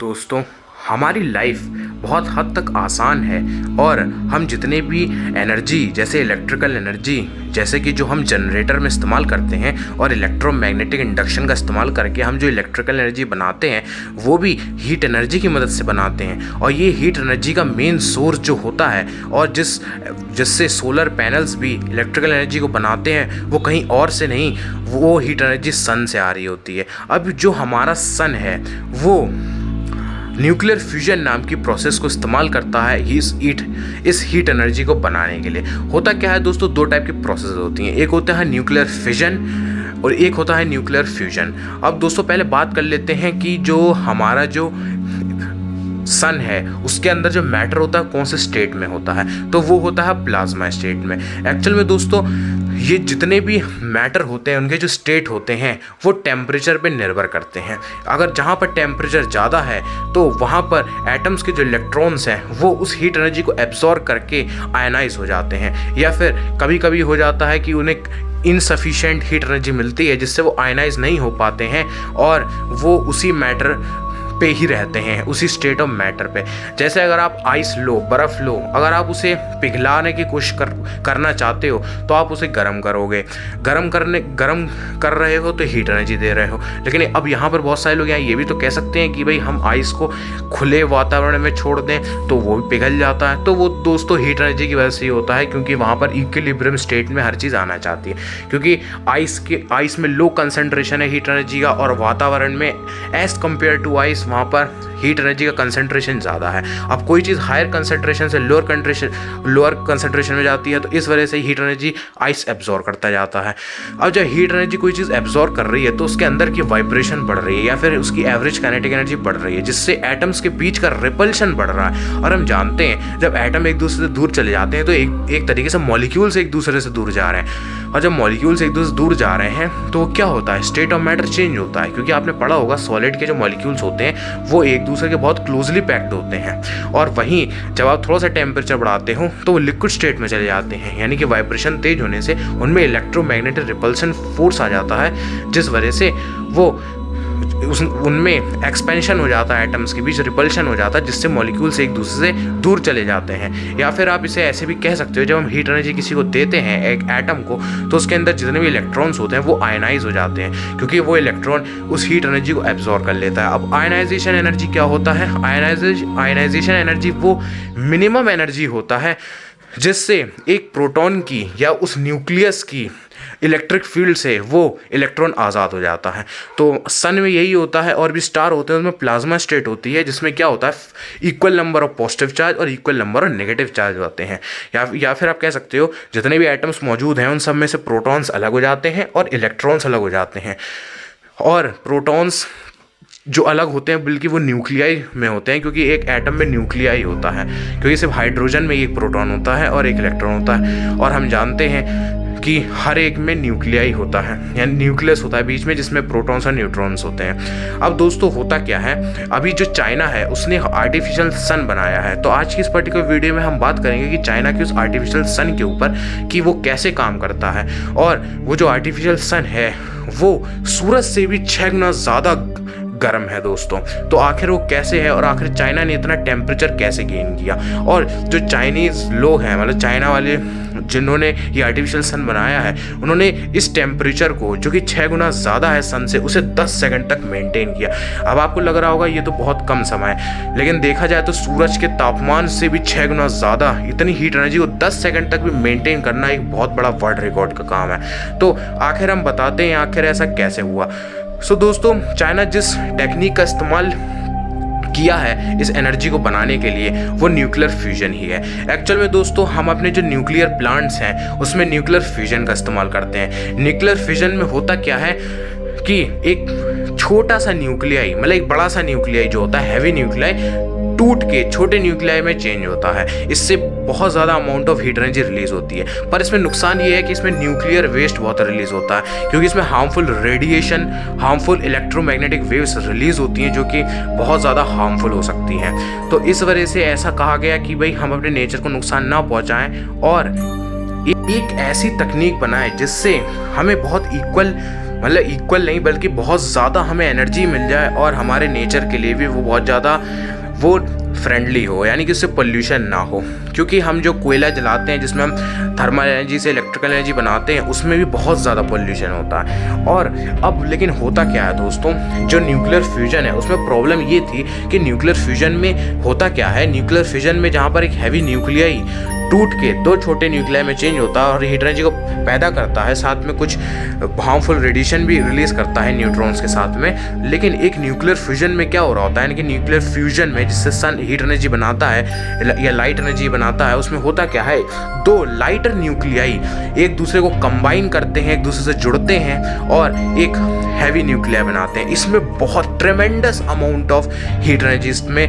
दोस्तों, हमारी लाइफ बहुत हद तक आसान है और हम जितने भी एनर्जी जैसे इलेक्ट्रिकल एनर्जी जैसे कि जो हम जनरेटर में इस्तेमाल करते हैं और इलेक्ट्रोमैग्नेटिक इंडक्शन का इस्तेमाल करके हम जो इलेक्ट्रिकल एनर्जी बनाते हैं वो भी हीट एनर्जी की मदद से बनाते हैं। और ये हीट एनर्जी का मेन सोर्स जो होता है और जिससे सोलर पैनल्स भी इलेक्ट्रिकल एनर्जी को बनाते हैं वो कहीं और से नहीं, वो हीट एनर्जी सन से आ रही होती है। अब जो हमारा सन है वो न्यूक्लियर फ्यूजन नाम की प्रोसेस को इस्तेमाल करता है इस हीट एनर्जी को बनाने के लिए। होता क्या है दोस्तों, दो टाइप की प्रोसेस होती हैं, एक होता है न्यूक्लियर फिजन और एक होता है न्यूक्लियर फ्यूजन। अब दोस्तों पहले बात कर लेते हैं कि जो हमारा जो सन है उसके अंदर जो मैटर होता है कौन से स्टेट में होता है, तो वो होता है प्लाज्मा स्टेट में। एक्चुअल में दोस्तों ये जितने भी मैटर होते हैं उनके जो स्टेट होते हैं वो टेम्परेचर पे निर्भर करते हैं। अगर जहाँ पर टेम्परेचर ज़्यादा है तो वहाँ पर एटम्स के जो इलेक्ट्रॉन्स हैं वो उस हीट एनर्जी को एब्जॉर्ब करके आयनाइज हो जाते हैं, या फिर कभी कभी हो जाता है कि उन्हें इनसफिशिएंट हीट एनर्जी मिलती है जिससे वो आयनाइज नहीं हो पाते हैं और वो उसी मैटर पे ही रहते हैं, उसी स्टेट ऑफ मैटर पे। जैसे अगर आप आइस लो, बर्फ़ लो, अगर आप उसे पिघलाने की कोशिश करना चाहते हो तो आप उसे गर्म करोगे, गर्म कर रहे हो तो हीट एनर्जी दे रहे हो। लेकिन अब यहाँ पर बहुत सारे लोग यहाँ ये भी तो कह सकते हैं कि भाई हम आइस को खुले वातावरण में छोड़ दें तो वो भी पिघल जाता है। तो वो दोस्तों हीट एनर्जी की वजह से ही होता है, क्योंकि वहाँ पर इक्विलिब्रियम स्टेट में हर चीज़ आना चाहती है, क्योंकि आइस में लो कंसंट्रेशन है हीट एनर्जी का और वातावरण में एज कम्पेयर टू आइस वहाँ पर हीट एनर्जी का कंसंट्रेशन ज़्यादा है। अब कोई चीज़ हायर कंसंट्रेशन से लोअर कंसंट्रेशन में जाती है तो इस वजह से हीट एनर्जी आइस एब्जॉर्ब करता जाता है। अब जब हीट एनर्जी कोई चीज़ एब्जॉर्ब कर रही है तो उसके अंदर की वाइब्रेशन बढ़ रही है या फिर उसकी एवरेज काइनेटिक एनर्जी बढ़ रही है, जिससे एटम्स के बीच का रिपल्शन बढ़ रहा है। और हम जानते हैं जब एटम एक दूसरे से दूर चले जाते हैं तो एक तरीके से मॉलिक्यूल्स एक दूसरे से दूर जा रहे हैं, और जब मॉलिक्यूल्स एक दूसरे से दूर जा रहे हैं तो क्या होता है, स्टेट ऑफ मैटर चेंज होता है। क्योंकि आपने पढ़ा होगा सॉलिड के जो मॉलिक्यूल्स होते हैं वो एक दूसरे के बहुत क्लोजली पैक्ड होते हैं, और वहीं जब आप थोड़ा सा टेम्परेचर बढ़ाते हो तो वो लिक्विड स्टेट में चले जाते हैं, यानी कि वाइब्रेशन तेज होने से उनमें इलेक्ट्रोमैग्नेटिक रिपल्सन फोर्स आ जाता है, जिस वजह से वो उनमें एक्सपेंशन हो जाता है, एटम्स के बीच रिपल्शन हो जाता है, जिससे मॉलिक्यूल्स एक दूसरे से दूर चले जाते हैं। या फिर आप इसे ऐसे भी कह सकते हो, जब हम हीट एनर्जी किसी को देते हैं एक एटम को तो उसके अंदर जितने भी इलेक्ट्रॉन्स होते हैं वो आयनाइज हो जाते हैं, क्योंकि वो इलेक्ट्रॉन उस हीट एनर्जी को एब्जॉर्ब कर लेता है। अब आयनाइजेशन एनर्जी क्या होता है, आयनाइजेशन एनर्जी वो मिनिमम एनर्जी होता है जिससे एक प्रोटॉन की या उस न्यूक्लियस की इलेक्ट्रिक फील्ड से वो इलेक्ट्रॉन आज़ाद हो जाता है। तो सन में यही होता है, और भी स्टार होते हैं उसमें प्लाज्मा स्टेट होती है जिसमें क्या होता है, equal number of positive charge और equal number of negative charge होते हैं। या फिर आप कह सकते हो जितने भी एटम्स मौजूद हैं उन सब में से प्रोटॉन्स अलग हो जाते हैं और इलेक्ट्रॉन्स अलग हो जाते हैं। और प्रोटॉन्स जो अलग होते हैं बल्कि वो न्यूक्लियाई में होते हैं, क्योंकि एक एटम में न्यूक्लियाई होता है, क्योंकि सिर्फ हाइड्रोजन में एक प्रोटॉन होता है और एक इलेक्ट्रॉन होता है। और हम जानते हैं कि हर एक में न्यूक्लियाई होता है, यानी न्यूक्लियस होता है बीच में जिसमें प्रोटॉन्स और न्यूट्रॉन्स होते हैं। अब दोस्तों होता क्या है, अभी जो चाइना है उसने आर्टिफिशियल सन बनाया है, तो आज की इस पर्टिकुलर वीडियो में हम बात करेंगे कि चाइना के उस आर्टिफिशियल सन के ऊपर कि वो कैसे काम करता है। और वो जो आर्टिफिशियल सन है वो सूरज से भी 6 गुना ज़्यादा गर्म है दोस्तों। तो आखिर वो कैसे है और आखिर चाइना ने इतना टेम्परेचर कैसे गेन किया, और जो चाइनीज़ लोग हैं मतलब चाइना वाले जिन्होंने ये आर्टिफिशियल सन बनाया है उन्होंने इस टेम्परेचर को जो कि 6 गुना ज़्यादा है सन से उसे 10 सेकंड तक मेंटेन किया। अब आपको लग रहा होगा ये तो बहुत कम समय है, लेकिन देखा जाए तो सूरज के तापमान से भी 6 गुना ज़्यादा इतनी हीट एनर्जी को 10 सेकंड तक भी मेंटेन करना एक बहुत बड़ा वर्ल्ड रिकॉर्ड का काम है। तो आखिर हम बताते हैं आखिर ऐसा कैसे हुआ। सो दोस्तों चाइना जिस टेक्निक का इस्तेमाल किया है इस एनर्जी को बनाने के लिए वो न्यूक्लियर फ्यूजन ही है। एक्चुअल में दोस्तों हम अपने जो न्यूक्लियर प्लांट्स हैं उसमें न्यूक्लियर फ्यूजन का इस्तेमाल करते हैं। न्यूक्लियर फ्यूजन में होता क्या है कि एक छोटा सा न्यूक्लियाई मतलब एक बड़ा सा न्यूक्लियाई जो होता है हैवी न्यूक्लियाई टूट के छोटे न्यूक्लियाई में चेंज होता है। इससे बहुत ज़्यादा amount of heat energy release होती है, पर इसमें नुकसान ये है कि इसमें न्यूक्लियर वेस्ट बहुत रिलीज होता है, क्योंकि इसमें harmful radiation, harmful electromagnetic waves release होती हैं जो कि बहुत ज़्यादा हार्मफुल हो सकती हैं। तो इस वजह से ऐसा कहा गया कि भाई हम अपने नेचर को नुकसान ना पहुँचाएँ और एक ऐसी तकनीक बनाएं जिससे हमें बहुत इक्वल मतलब इक्वल नहीं बल्कि बहुत ज़्यादा हमें एनर्जी मिल जाए और हमारे नेचर के लिए भी वो बहुत ज़्यादा वो फ्रेंडली हो, यानी कि उससे पोल्यूशन ना हो। क्योंकि हम जो कोयला जलाते हैं जिसमें हम थर्मल एनर्जी से इलेक्ट्रिकल एनर्जी बनाते हैं उसमें भी बहुत ज़्यादा पोल्यूशन होता है। और अब लेकिन होता क्या है दोस्तों, जो न्यूक्लियर फ्यूजन है उसमें प्रॉब्लम ये थी कि न्यूक्लियर फ्यूजन में होता क्या है, न्यूक्लियर फ्यूजन में जहाँ पर एक हैवी न्यूक्लियाई टूट के 2 छोटे न्यूक्लियाई में चेंज होता है और हीट एनर्जी को पैदा करता है, साथ में कुछ हार्मफुल रेडिएशन भी रिलीज करता है न्यूट्रॉन्स के साथ में। लेकिन एक न्यूक्लियर फ्यूजन में क्या हो रहा होता है, यानी कि न्यूक्लियर फ्यूजन में जिससे सन हीट एनर्जी बनाता है या लाइट एनर्जी बनाता है, उसमें होता क्या है, 2 लाइटर न्यूक्लियाई एक दूसरे को कंबाइन करते हैं, एक दूसरे से जुड़ते हैं और एक हैवी न्यूक्लियाई बनाते हैं। इसमें बहुत ट्रेमेंडस अमाउंट ऑफ हीट एनर्जी इसमें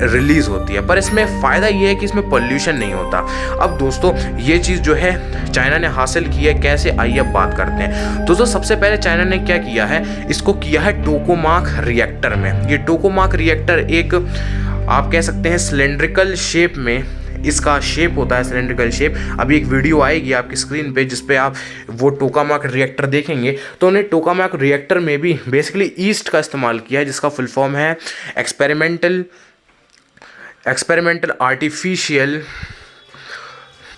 रिलीज होती है, पर इसमें फ़ायदा ये है कि इसमें पोल्यूशन नहीं होता। अब दोस्तों ये चीज़ जो है चाइना ने हासिल की है, कैसे आइए अब बात करते हैं। दोस्तों सबसे पहले चाइना ने क्या किया है, इसको किया है टोकामाक रिएक्टर में। ये टोकामाक रिएक्टर एक आप कह सकते हैं सिलेंड्रिकल शेप में इसका शेप होता है, सिलेंड्रिकल शेप। अभी एक वीडियो आएगी आपकी स्क्रीन पे जिस पे आप वो टोकामाक रिएक्टर देखेंगे, तो उन्हें टोकामाक रिएक्टर में भी बेसिकली ईस्ट का इस्तेमाल किया है, जिसका फुल फॉर्म है एक्सपेरिमेंटल आर्टिफिशियल।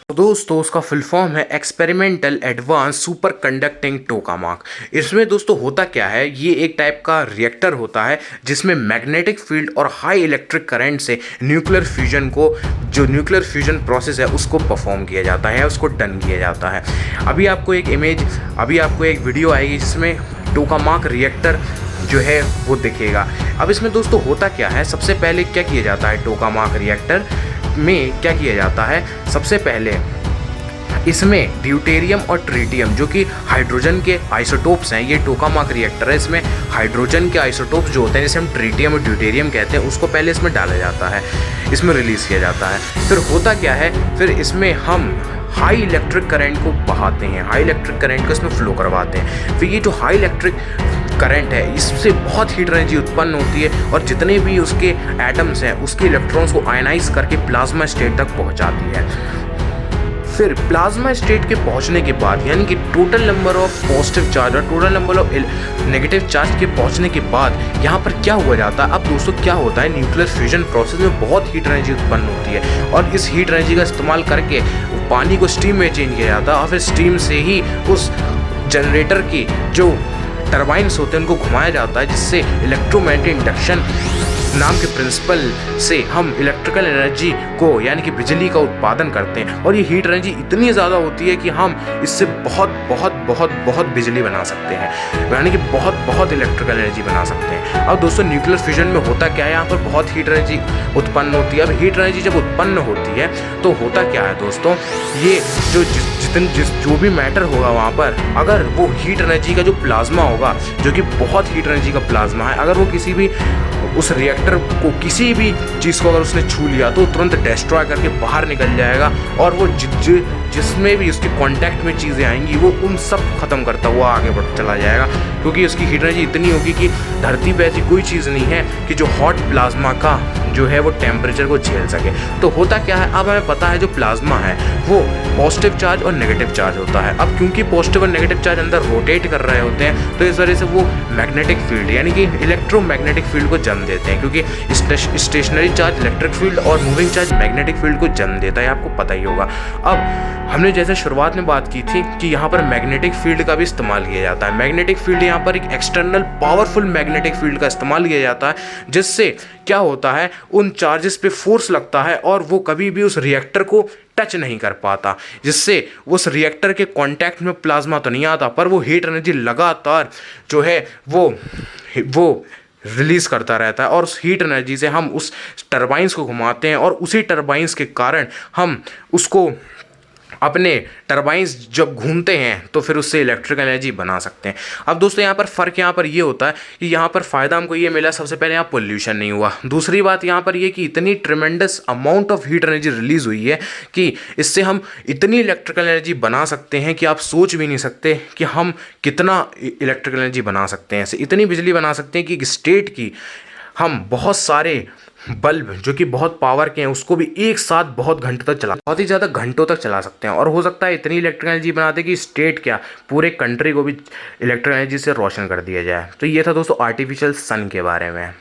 तो दोस्तों उसका फुल फॉर्म है एक्सपेरिमेंटल एडवांस सुपर कंडक्टिंग टोकामाक। इसमें दोस्तों होता क्या है, ये एक टाइप का रिएक्टर होता है जिसमें मैग्नेटिक फील्ड और हाई इलेक्ट्रिक करंट से न्यूक्लियर फ्यूजन को, जो न्यूक्लियर फ्यूजन प्रोसेस है उसको परफॉर्म किया जाता है, उसको डन किया जाता है। अभी आपको एक वीडियो आएगी जिसमें टोकामाक रिएक्टर जो है वो दिखेगा। अब इसमें दोस्तों होता क्या है, सबसे पहले क्या किया जाता है, टोकामाक रिएक्टर में क्या किया जाता है, सबसे पहले इसमें ड्यूटेरियम और ट्रिटियम जो कि हाइड्रोजन के आइसोटोप्स हैं, ये टोकामाक रिएक्टर है, इसमें हाइड्रोजन के आइसोटोप्स जो होते हैं जिसे हम ट्रिटियम और ड्यूटेरियम कहते हैं उसको पहले इसमें डाला जाता है, इसमें रिलीज़ किया जाता है। फिर होता क्या है, फिर इसमें हम हाई इलेक्ट्रिक करंट को बहाते हैं, हाई इलेक्ट्रिक करंट को इसमें फ्लो करवाते हैं। फिर ये जो हाई इलेक्ट्रिक करंट है इससे बहुत हीट एनर्जी उत्पन्न होती है और जितने भी उसके एटम्स हैं उसके इलेक्ट्रॉन्स को आयनाइज करके प्लाज्मा स्टेट तक पहुंचाती है। फिर प्लाज्मा स्टेट के पहुंचने के बाद, यानी कि total number of positive charge और total number of negative charge के पहुंचने के बाद यहाँ पर क्या हुआ जाता है। अब दोस्तों क्या होता है, न्यूक्लियर फ्यूजन प्रोसेस में बहुत हीट एनर्जी उत्पन्न होती है और इस हीट एनर्जी का इस्तेमाल करके पानी को स्टीम में चेंज किया जाता है और फिर स्टीम से ही उस जनरेटर की जो टरबाइन्स होते हैं उनको घुमाया जाता है, जिससे इलेक्ट्रोमैग्नेटिक इंडक्शन नाम के प्रिंसिपल से हम इलेक्ट्रिकल एनर्जी को यानी कि बिजली का उत्पादन करते हैं। और ये हीट एनर्जी इतनी ज़्यादा होती है कि हम इससे बहुत बहुत बहुत बहुत बिजली बना सकते हैं, यानी कि बहुत बहुत इलेक्ट्रिकल एनर्जी बना सकते हैं। अब दोस्तों न्यूक्लियर फ्यूजन में होता क्या है, यहाँ पर बहुत हीट एनर्जी उत्पन्न होती है। अब हीट एनर्जी जब उत्पन्न होती है तो होता क्या है दोस्तों, ये जो भी मैटर होगा वहाँ पर, अगर वो हीट एनर्जी का जो प्लाज्मा होगा जो कि बहुत हीट एनर्जी का प्लाज्मा है, अगर वो किसी भी उस रिएक्टर को किसी भी चीज़ को अगर उसने छू लिया तो तुरंत डिस्ट्रॉय करके बाहर निकल जाएगा और वो जिसमें भी उसके कांटेक्ट में चीज़ें आएंगी वो उन सब खत्म करता हुआ आगे बढ़ चला जाएगा, क्योंकि उसकी हीट एनर्जी इतनी होगी कि धरती पे ऐसी कोई चीज़ नहीं है कि जो हॉट प्लाज्मा का जो है वो टेम्परेचर को झेल सके। तो होता क्या है, अब हमें पता है जो प्लाज्मा है वो पॉजिटिव चार्ज और नेगेटिव चार्ज होता है। अब क्योंकि पॉजिटिव और नेगेटिव चार्ज अंदर रोटेट कर रहे होते हैं तो इस वजह से वो मैग्नेटिक फील्ड यानी कि इलेक्ट्रोमैग्नेटिक फील्ड को जन्म देते हैं, क्योंकि स्टेशनरी चार्ज इलेक्ट्रिक फील्ड और मूविंग चार्ज मैग्नेटिक फील्ड को जन्म देता है, आपको पता ही होगा। अब हमने जैसे शुरुआत में बात की थी कि यहाँ पर मैग्नेटिक फील्ड का भी इस्तेमाल किया जाता है। मैग्नेटिक फील्ड यहाँ पर एक एक्सटर्नल पावरफुल मैग्नेटिक फील्ड का इस्तेमाल किया जाता है, जिससे क्या होता है उन चार्जेस पे फोर्स लगता है और वो कभी भी उस रिएक्टर को टच नहीं कर पाता, जिससे उस रिएक्टर के कांटेक्ट में प्लाज्मा तो नहीं आता पर वो हीट एनर्जी लगातार जो है वो रिलीज़ करता रहता है और उस हीट एनर्जी से हम उस टरबाइंस को घुमाते हैं और उसी टरबाइंस के कारण हम उसको अपने टरबाइंस जब घूमते हैं तो फिर उससे इलेक्ट्रिकल एनर्जी बना सकते हैं। अब दोस्तों यहाँ पर फ़र्क यहाँ पर ये होता है कि यहाँ पर फ़ायदा हमको ये मिला, सबसे पहले यहाँ पोल्यूशन नहीं हुआ। दूसरी बात यहाँ पर ये कि इतनी tremendous amount of heat energy release हुई है कि इससे हम इतनी इलेक्ट्रिकल एनर्जी बना सकते हैं कि आप सोच भी नहीं सकते कि हम कितना इलेक्ट्रिकल एनर्जी बना सकते हैं। इतनी बिजली बना सकते हैं कि एक स्टेट की हम बहुत सारे बल्ब जो कि बहुत पावर के हैं उसको भी एक साथ बहुत घंटों तक चला, बहुत ही ज़्यादा घंटों तक चला सकते हैं। और हो सकता है इतनी इलेक्ट्रिक एनर्जी बना दे कि स्टेट क्या पूरे कंट्री को भी इलेक्ट्रिक एनर्जी से रोशन कर दिया जाए। तो ये था दोस्तों आर्टिफिशियल सन के बारे में।